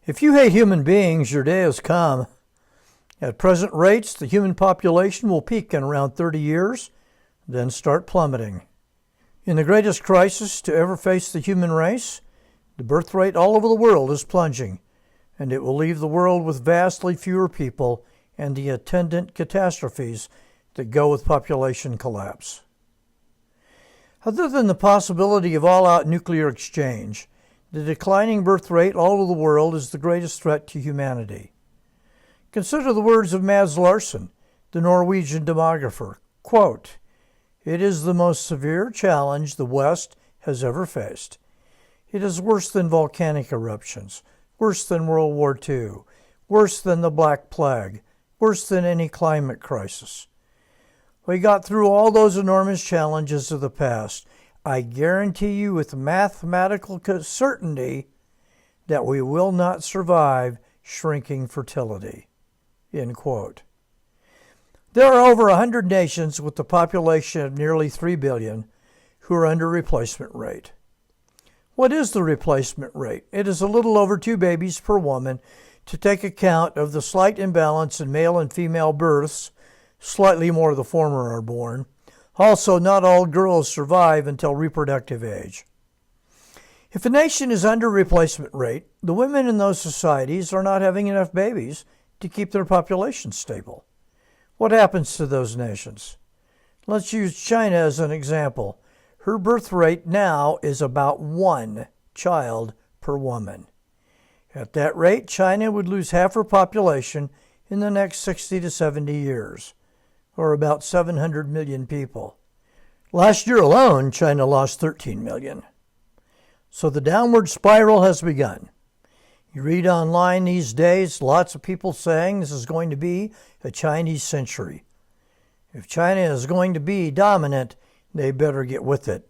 If you hate human beings, your day has come. At present rates, the human population will peak in around 30 years, then start plummeting. In the greatest crisis to ever face the human race, the birth rate all over the world is plunging, and it will leave the world with vastly fewer people and the attendant catastrophes that go with population collapse. Other than the possibility of all-out nuclear exchange, the declining birth rate all over the world is the greatest threat to humanity. Consider the words of Mads Larsen, the Norwegian demographer, quote, "It is the most severe challenge the West has ever faced. It is worse than volcanic eruptions, worse than World War II, worse than the Black Plague, worse than any climate crisis. We got through all those enormous challenges of the past. I guarantee you with mathematical certainty that we will not survive shrinking fertility." End quote. There are over 100 nations with a population of nearly 3 billion who are under replacement rate. What is the replacement rate? It is a little over 2 babies per woman to take account of the slight imbalance in male and female births. Slightly more of the former are born. Also, not all girls survive until reproductive age. If a nation is under replacement rate, the women in those societies are not having enough babies to keep their population stable. What happens to those nations? Let's use China as an example. Her birth rate now is about 1 child per woman. At that rate, China would lose half her population in the next 60 to 70 years, or about 700 million people. Last year alone, China lost 13 million. So the downward spiral has begun. You read online these days, lots of people saying this is going to be a Chinese century. If China is going to be dominant, they better get with it.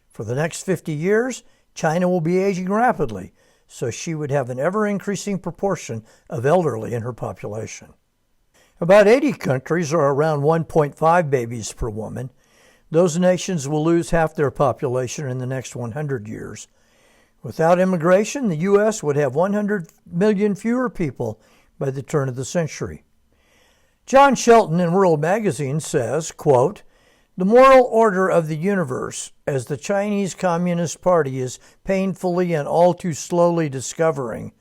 For the next 50 years, China will be aging rapidly, so she would have an ever-increasing proportion of elderly in her population. About 80 countries are around 1.5 babies per woman. Those nations will lose half their population in the next 100 years. Without immigration, the U.S. would have 100 million fewer people by the turn of the century. John Shelton in World Magazine says, quote, "The moral order of the universe, as the Chinese Communist Party is painfully and all too slowly discovering,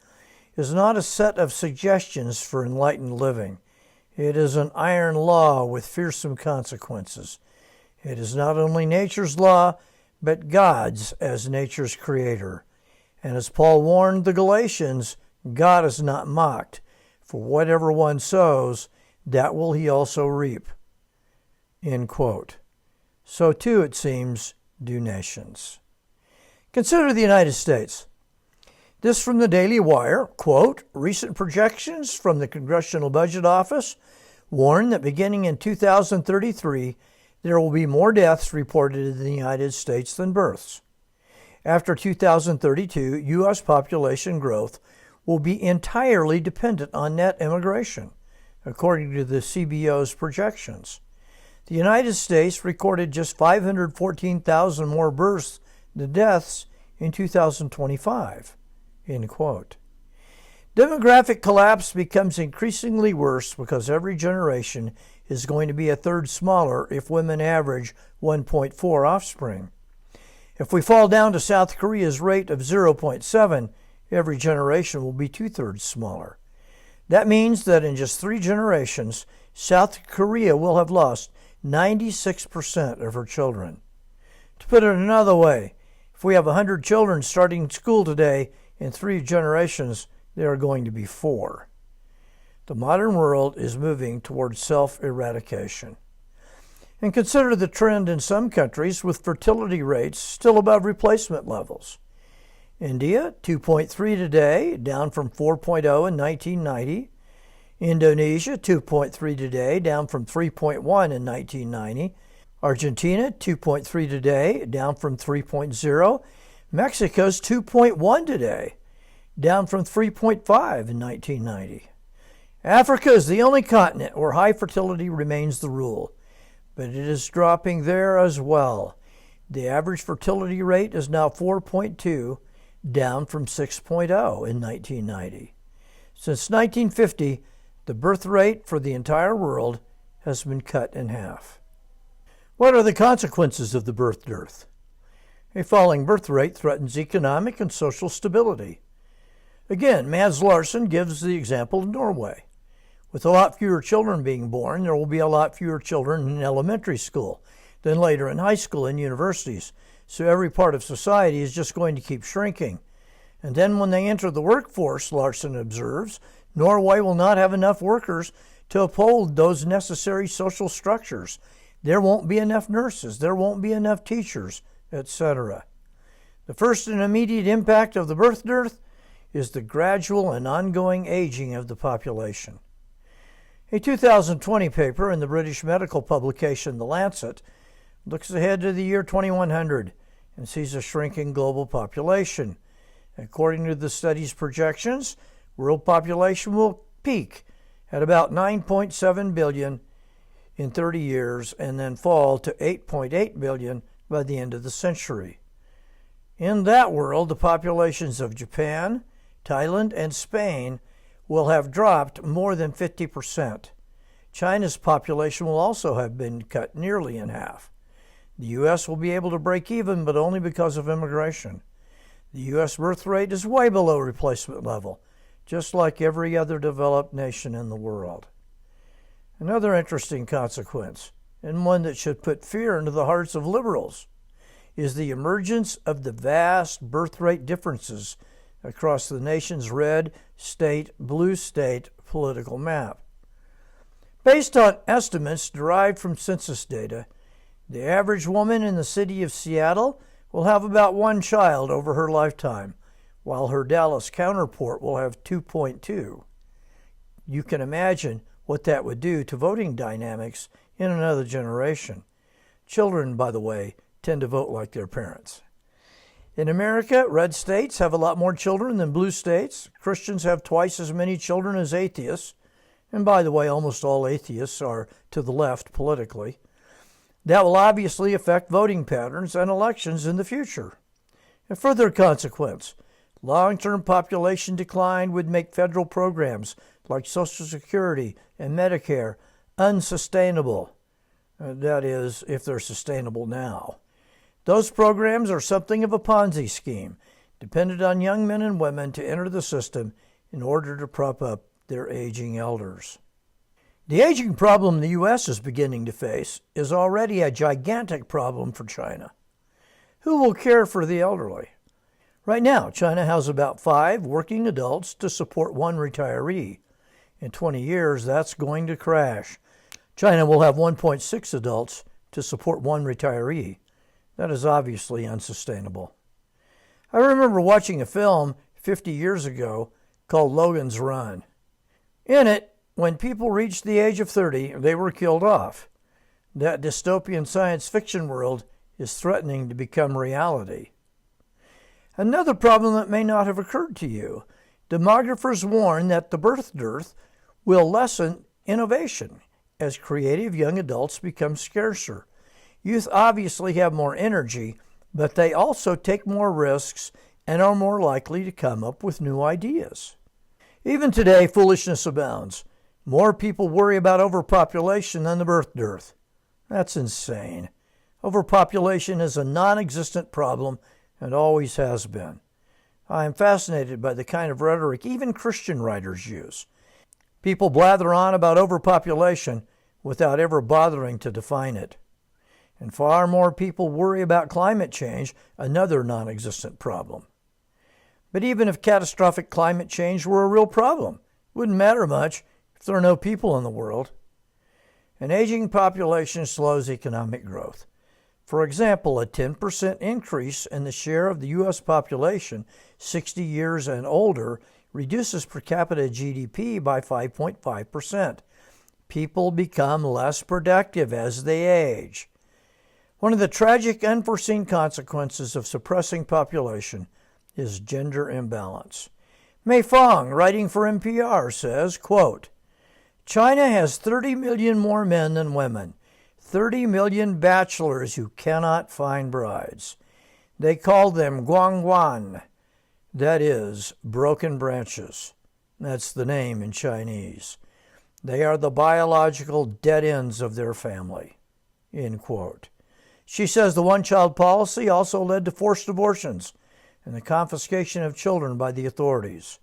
is not a set of suggestions for enlightened living. It is an iron law with fearsome consequences. It is not only nature's law, but God's as nature's creator. And as Paul warned the Galatians, God is not mocked, for whatever one sows, that will he also reap." End quote. So too, it seems, do nations. Consider the United States. This from the Daily Wire, quote, "Recent projections from the Congressional Budget Office warn that beginning in 2033, there will be more deaths reported in the United States than births. After 2032, U.S. population growth will be entirely dependent on net immigration, according to the CBO's projections. The United States recorded just 514,000 more births than deaths in 2025. End quote. Demographic collapse becomes increasingly worse because every generation is going to be a third smaller if women average 1.4 offspring. If we fall down to South Korea's rate of 0.7, every generation will be 2/3 smaller. That means that in just 3 generations, South Korea will have lost 96% of her children. To put it another way, if we have 100 children starting school today, in 3 generations, there are going to be 4. The modern world is moving towards self-eradication. And consider the trend in some countries with fertility rates still above replacement levels. India, 2.3 today, down from 4.0 in 1990. Indonesia, 2.3 today, down from 3.1 in 1990. Argentina, 2.3 today, down from 3.0. Mexico's 2.1 today, down from 3.5 in 1990. Africa is the only continent where high fertility remains the rule, but it is dropping there as well. The average fertility rate is now 4.2, down from 6.0 in 1990. Since 1950, the birth rate for the entire world has been cut in half. What are the consequences of the birth dearth? A falling birth rate threatens economic and social stability. Again, Mads Larsen gives the example of Norway. With a lot fewer children being born, there will be a lot fewer children in elementary school than later in high school and universities. So every part of society is just going to keep shrinking. And then when they enter the workforce, Larsen observes, Norway will not have enough workers to uphold those necessary social structures. There won't be enough nurses, there won't be enough teachers, etc. The first and immediate impact of the birth dearth is the gradual and ongoing aging of the population. A 2020 paper in the British medical publication The Lancet looks ahead to the year 2100 and sees a shrinking global population. According to the study's projections, world population will peak at about 9.7 billion in 30 years and then fall to 8.8 billion by the end of the century. In that world, the populations of Japan, Thailand, and Spain will have dropped more than 50%. China's population will also have been cut nearly in half. The U.S. will be able to break even, but only because of immigration. The U.S. birth rate is way below replacement level, just like every other developed nation in the world. Another interesting consequence, and one that should put fear into the hearts of liberals, is the emergence of the vast birth rate differences across the nation's red state, blue state political map. Based on estimates derived from census data, the average woman in the city of Seattle will have about one child over her lifetime, while her Dallas counterpart will have 2.2. You can imagine what that would do to voting dynamics in another generation. Children, by the way, tend to vote like their parents. In America, red states have a lot more children than blue states. Christians have twice as many children as atheists. And by the way, almost all atheists are to the left politically. That will obviously affect voting patterns and elections in the future. A further consequence, long-term population decline would make federal programs like Social Security and Medicare unsustainable. That is, if they're sustainable now. Those programs are something of a Ponzi scheme, dependent on young men and women to enter the system in order to prop up their aging elders. The aging problem the U.S. is beginning to face is already a gigantic problem for China. Who will care for the elderly? Right now, China has about 5 working adults to support 1 retiree. In 20 years, that's going to crash. China will have 1.6 adults to support 1 retiree. That is obviously unsustainable. I remember watching a film 50 years ago called Logan's Run. In it, when people reached the age of 30, they were killed off. That dystopian science fiction world is threatening to become reality. Another problem that may not have occurred to you, demographers warn that the birth dearth will lessen innovation as creative young adults become scarcer. Youth obviously have more energy, but they also take more risks and are more likely to come up with new ideas. Even today, foolishness abounds. More people worry about overpopulation than the birth dearth. That's insane. Overpopulation is a non-existent problem and always has been. I am fascinated by the kind of rhetoric even Christian writers use. People blather on about overpopulation without ever bothering to define it. And far more people worry about climate change, another non-existent problem. But even if catastrophic climate change were a real problem, it wouldn't matter much if there are no people in the world. An aging population slows economic growth. For example, a 10% increase in the share of the U.S. population 60 years and older reduces per capita GDP by 5.5%. People become less productive as they age. One of the tragic unforeseen consequences of suppressing population is gender imbalance. Mei Fong, writing for NPR, says, quote, China has 30 million more men than women, 30 million bachelors who cannot find brides. They call them guangguan, that is, broken branches. That's the name in Chinese. They are the biological dead ends of their family. End quote. She says the one-child policy also led to forced abortions and the confiscation of children by the authorities.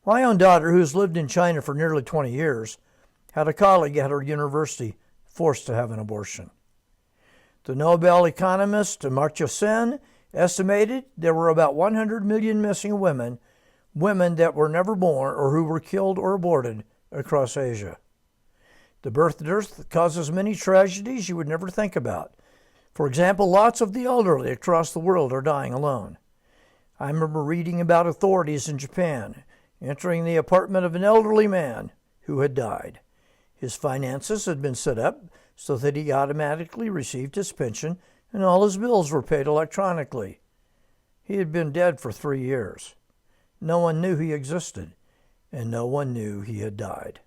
My own daughter, who's lived in China for nearly 20 years, had a colleague at her university forced to have an abortion. The Nobel economist Amartya Sen estimated there were about 100 million missing women that were never born or who were killed or aborted across Asia. The birth dearth causes many tragedies you would never think about. For example, lots of the elderly across the world are dying alone. I remember reading about authorities in Japan entering the apartment of an elderly man who had died. His finances had been set up so that he automatically received his pension and all his bills were paid electronically. He had been dead for 3 years. No one knew he existed, and no one knew he had died.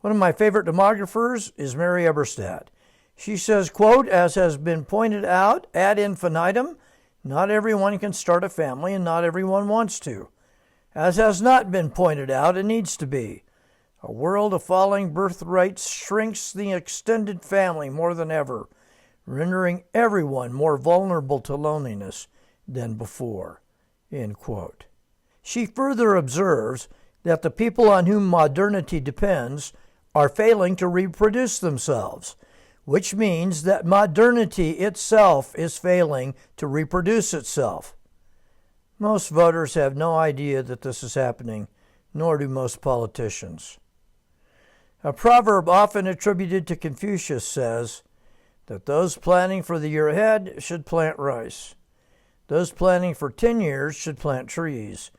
One of my favorite demographers is Mary Eberstadt. She says, quote, "As has been pointed out ad infinitum, not everyone can start a family and not everyone wants to. As has not been pointed out, it needs to be. A world of falling birth rates shrinks the extended family more than ever, rendering everyone more vulnerable to loneliness than before." End quote. She further observes that the people on whom modernity depends are failing to reproduce themselves, which means that modernity itself is failing to reproduce itself. Most voters have no idea that this is happening, nor do most politicians. A proverb often attributed to Confucius says that those planning for the year ahead should plant rice. Those planning for 10 years should plant trees.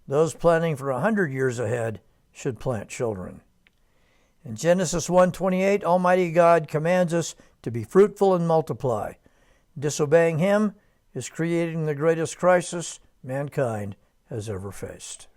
Those planning for 100 years ahead should plant children. In Genesis 1:28, Almighty God commands us to be fruitful and multiply. Disobeying Him is creating the greatest crisis mankind has ever faced.